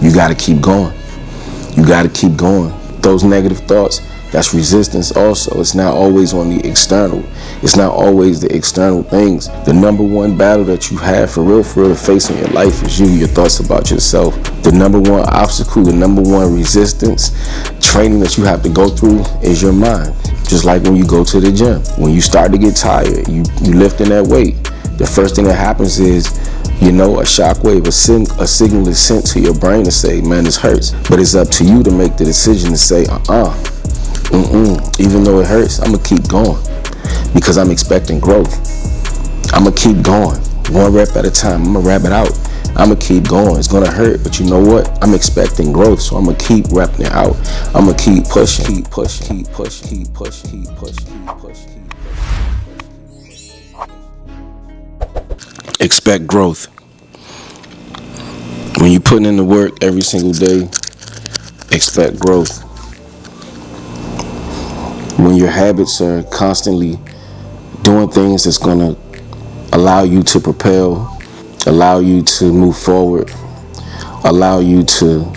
You got to keep going. You got to keep going. Those negative thoughts, that's resistance also. It's not always on the external. It's not always the external things. The number one battle that you have for real to face in your life is you, your thoughts about yourself. The number one obstacle, the number one resistance training that you have to go through is your mind. Just like when you go to the gym. When you start to get tired, you lifting that weight. The first thing that happens is, a shockwave, a signal is sent to your brain to say, man, this hurts. But it's up to you to make the decision to say, even though it hurts, I'm gonna keep going because I'm expecting growth. I'm gonna keep going, one rep at a time. I'm gonna rap it out. I'm gonna keep going. It's gonna hurt, but you know what? I'm expecting growth, so I'm gonna keep rapping it out. I'm gonna keep pushing, keep pushing, keep pushing, keep pushing, keep pushing, keep pushing. Expect growth. When you're putting in the work every single day, expect growth. When your habits are constantly doing things that's going to allow you to propel, allow you to move forward, allow you to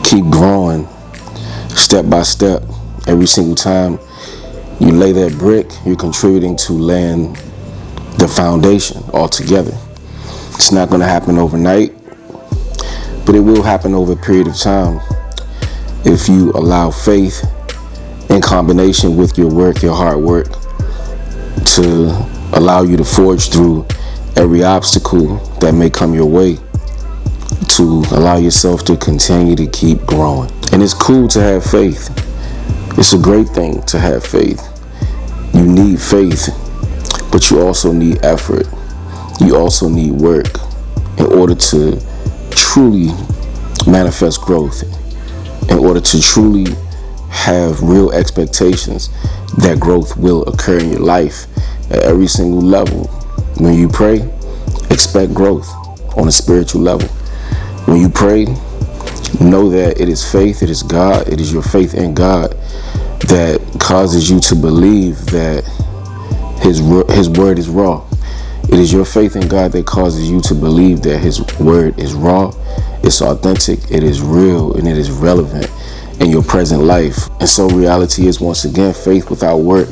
keep growing step by step, every single time you lay that brick, you're contributing to laying the foundation altogether. It's not going to happen overnight, but it will happen over a period of time if you allow faith in combination with your work, your hard work, to allow you to forge through every obstacle that may come your way, to allow yourself to continue to keep growing. And it's cool to have faith. It's a great thing to have faith. You need faith, but you also need effort. You also need work in order to truly manifest growth, in order to truly have real expectations that growth will occur in your life at every single level. When you pray, expect growth on a spiritual level. When you pray, know that it is faith, it is God, it is your faith in God that causes you to believe that His word is raw. It is your faith in God that causes you to believe that His word is raw, it's authentic, it is real, and it is relevant in your present life. And so reality is, once again, faith without work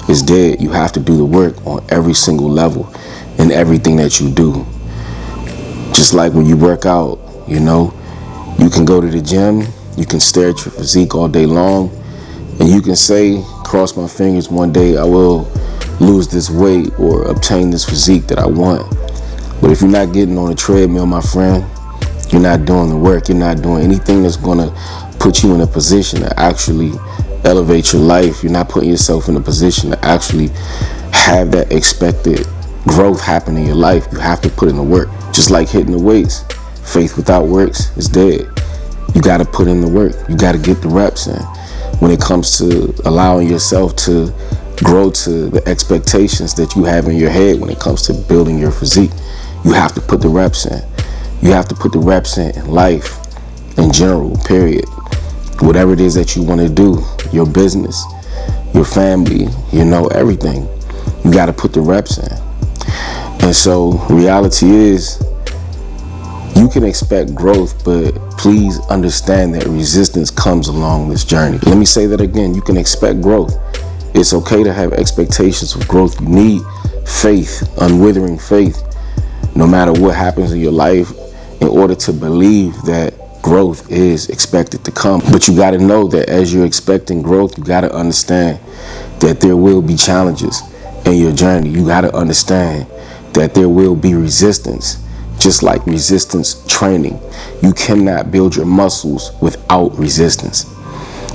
is dead. You have to do the work on every single level in everything that you do. Just like when you work out, you can go to the gym, you can stare at your physique all day long, and you can say, cross my fingers, one day I will lose this weight or obtain this physique that I want. But if you're not getting on a treadmill, my friend, you're not doing the work. You're not doing anything that's going to put you in a position to actually elevate your life. You're not putting yourself in a position to actually have that expected growth happen in your life. You have to put in the work. Just like hitting the weights. Faith without works is dead. You got to put in the work. You got to get the reps in. When it comes to allowing yourself to grow to the expectations that you have in your head when it comes to building your physique, you have to put the reps in. You have to put the reps in life in general, period. Whatever it is that you want to do, your business, your family, everything, you got to put the reps in. And so reality is, you can expect growth, but please understand that resistance comes along this journey. Let me say that again. You can expect growth. It's okay to have expectations of growth. You need faith, unwavering faith, no matter what happens in your life, in order to believe that growth is expected to come. But you got to know that as you're expecting growth, you got to understand that there will be challenges in your journey. You got to understand that there will be resistance, just like resistance training. You cannot build your muscles without resistance.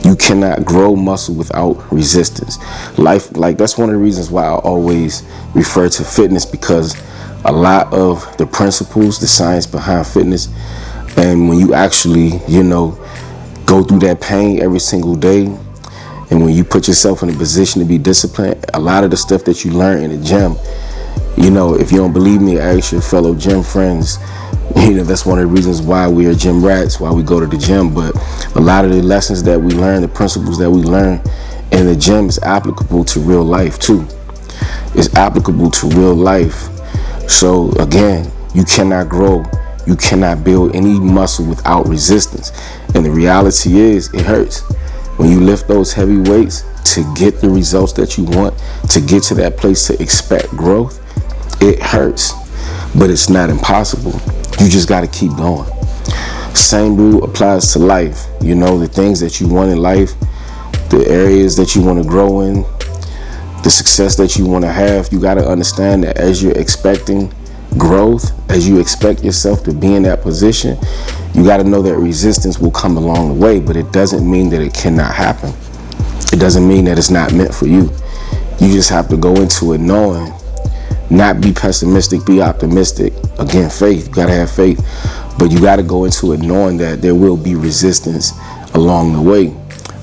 You cannot grow muscle without resistance. That's one of the reasons why I always refer to fitness, because a lot of the principles, the science behind fitness, and when you actually, go through that pain every single day, and when you put yourself in a position to be disciplined, a lot of the stuff that you learn in the gym, if you don't believe me, ask your fellow gym friends. That's one of the reasons why we are gym rats, why we go to the gym. But a lot of the lessons that we learn, the principles that we learn in the gym is applicable to real life too. It's applicable to real life. So again, you cannot grow You cannot build any muscle without resistance. And the reality is, it hurts. When you lift those heavy weights to get the results that you want, to get to that place to expect growth, it hurts. But it's not impossible. You just got to keep going. Same rule applies to life. You know, the things that you want in life, the areas that you want to grow in, the success that you want to have, you got to understand that as you're expecting growth, as you expect yourself to be in that position, you got to know that resistance will come along the way, but it doesn't mean that it cannot happen. It doesn't mean that it's not meant for you. You just have to go into it knowing, not be pessimistic, be optimistic. Again, faith, you got to have faith, but you got to go into it knowing that there will be resistance along the way.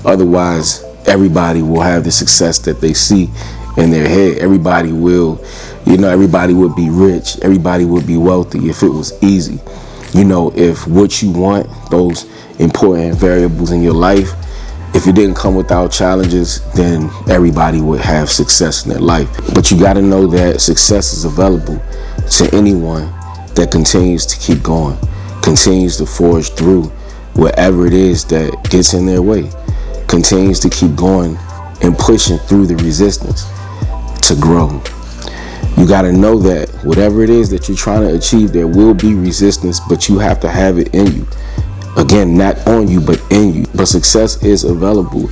Otherwise, everybody will have the success that they see in their head. Everybody will, everybody would be rich. Everybody would be wealthy if it was easy. If what you want, those important variables in your life, if it didn't come without challenges, then everybody would have success in their life. But you got to know that success is available to anyone that continues to keep going, continues to forge through whatever it is that gets in their way, continues to keep going and pushing through the resistance to grow. You got to know that whatever it is that you're trying to achieve, there will be resistance, but you have to have it in you. Again, not on you, but in you. But success is available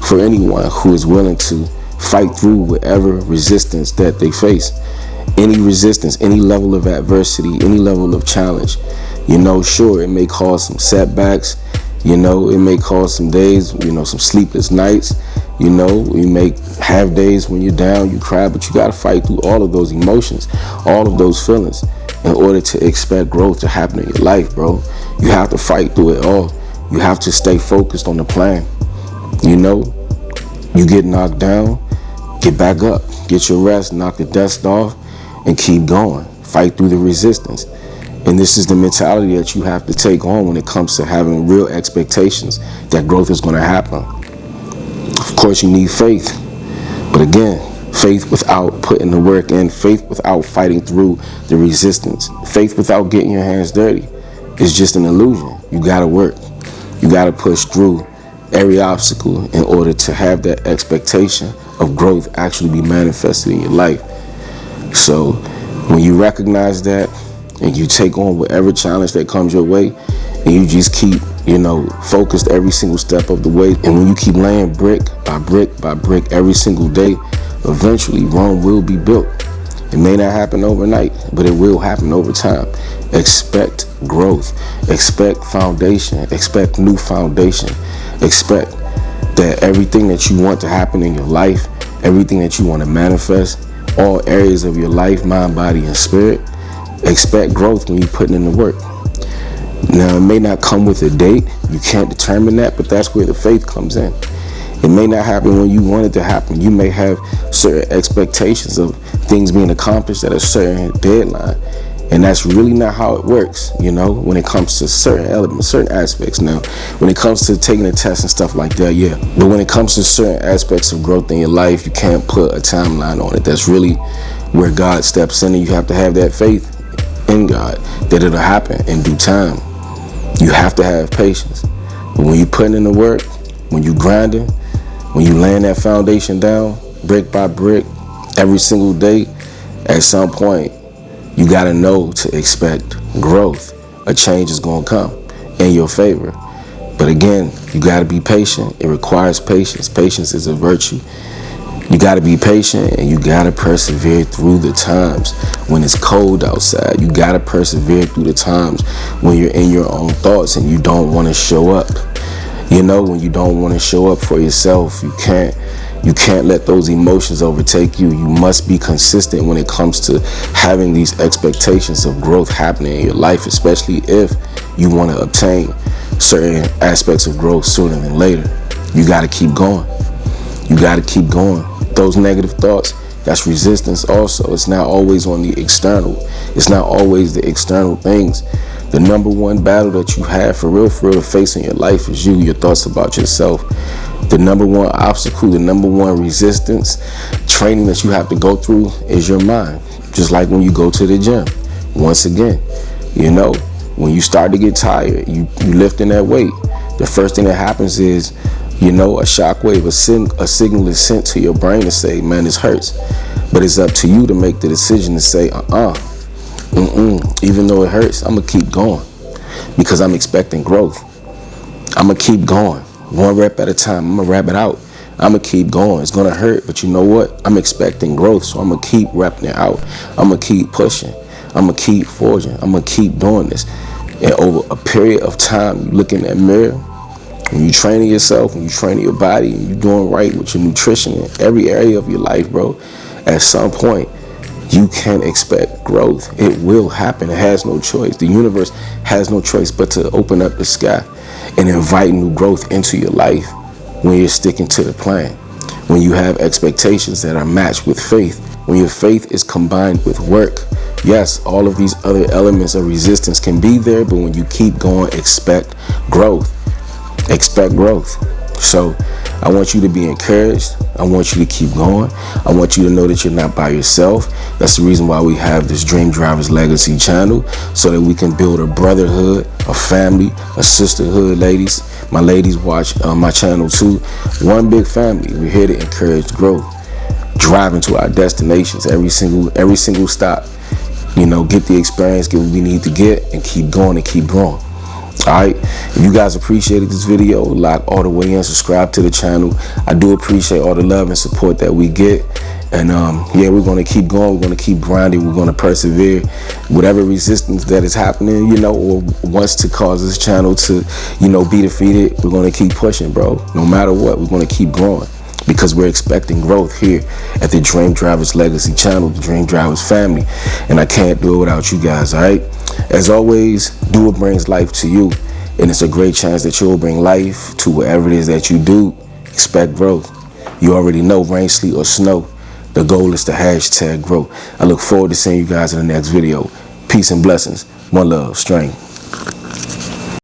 for anyone who is willing to fight through whatever resistance that they face. Any resistance, any level of adversity, any level of challenge. Sure, it may cause some setbacks. It may cause some days, some sleepless nights. You may have days when you're down, you cry, but you got to fight through all of those emotions, all of those feelings in order to expect growth to happen in your life, bro. You have to fight through it all. You have to stay focused on the plan. You get knocked down, get back up, get your rest, knock the dust off, and keep going. Fight through the resistance. And this is the mentality that you have to take on when it comes to having real expectations that growth is going to happen. Of course, you need faith. But again, faith without putting the work in, faith without fighting through the resistance, faith without getting your hands dirty is just an illusion. You got to work. You got to push through every obstacle in order to have that expectation of growth actually be manifested in your life. So when you recognize that and you take on whatever challenge that comes your way, and you just keep, focused every single step of the way, and when you keep laying brick by brick by brick every single day, eventually Rome will be built. It may not happen overnight, but it will happen over time. Expect growth. Expect foundation. Expect new foundation. Expect that everything that you want to happen in your life, everything that you want to manifest, all areas of your life, mind, body, and spirit, expect growth when you're putting in the work. Now, it may not come with a date. You can't determine that, but that's where the faith comes in. It may not happen when you want it to happen. You may have certain expectations of things being accomplished at a certain deadline. And that's really not how it works, when it comes to certain elements, certain aspects. Now, when it comes to taking a test and stuff like that, yeah. But when it comes to certain aspects of growth in your life, you can't put a timeline on it. That's really where God steps in, and you have to have that faith in God that it'll happen in due time. You have to have patience. But when you putting in the work, when you grinding, when you laying that foundation down, brick by brick, every single day, at some point, you got to know to expect growth. A change is going to come in your favor. But again, you got to be patient. It requires patience. Patience is a virtue. You got to be patient, and you got to persevere through the times when it's cold outside. You got to persevere through the times when you're in your own thoughts and you don't want to show up. When you don't want to show up for yourself, you can't let those emotions overtake you. You must be consistent when it comes to having these expectations of growth happening in your life, especially if you want to obtain certain aspects of growth sooner than later. You got to keep going. You got to keep going. Those negative thoughts, that's resistance also. It's not always on the external. It's not always the external things. The number one battle that you have for real to face in your life is you, your thoughts about yourself. The number one obstacle, the number one resistance training that you have to go through is your mind. Just like when you go to the gym. Once again, when you start to get tired, you lifting that weight, the first thing that happens is, you know, a shockwave, a signal is sent to your brain to say, man, this hurts. But it's up to you to make the decision to say, even though it hurts, I'm gonna keep going because I'm expecting growth. I'm gonna keep going, one rep at a time. I'm gonna rep it out. I'm gonna keep going. It's gonna hurt, but you know what? I'm expecting growth, so I'm gonna keep repping it out. I'm gonna keep pushing. I'm gonna keep forging. I'm gonna keep doing this. And over a period of time, you look in that mirror, when you training yourself, when you training your body, and you're doing right with your nutrition in every area of your life, bro, at some point, you can expect growth. It will happen. It has no choice. The universe has no choice but to open up the sky and invite new growth into your life when you're sticking to the plan. When you have expectations that are matched with faith. When your faith is combined with work. Yes, all of these other elements of resistance can be there, but when you keep going, expect growth. Expect growth. So I want you to be encouraged. I want you to keep going. I want you to know that you're not by yourself. That's the reason why we have this Dream Drivers Legacy channel, so that we can build a brotherhood, a family, a sisterhood. Ladies, my ladies, watch my channel too. One big family. We're here to encourage growth, driving to our destinations every single stop. You know, get the experience, get what we need to get, and keep going and keep growing. Alright, if you guys appreciated this video, lock all the way in, subscribe to the channel. I do appreciate all the love and support that we get. And yeah, we're going to keep going. We're going to keep grinding. We're going to persevere. Whatever resistance that is happening, you know, or wants to cause this channel to, you know, be defeated, we're going to keep pushing, bro. No matter what, we're going to keep growing, because we're expecting growth here at the Dream Drivers Legacy channel, the Dream Drivers family. And I can't do it without you guys, all right? As always, do what brings life to you. And it's a great chance that you'll bring life to whatever it is that you do. Expect growth. You already know, rain, sleet, or snow. The goal is to hashtag grow. I look forward to seeing you guys in the next video. Peace and blessings. One love, strength.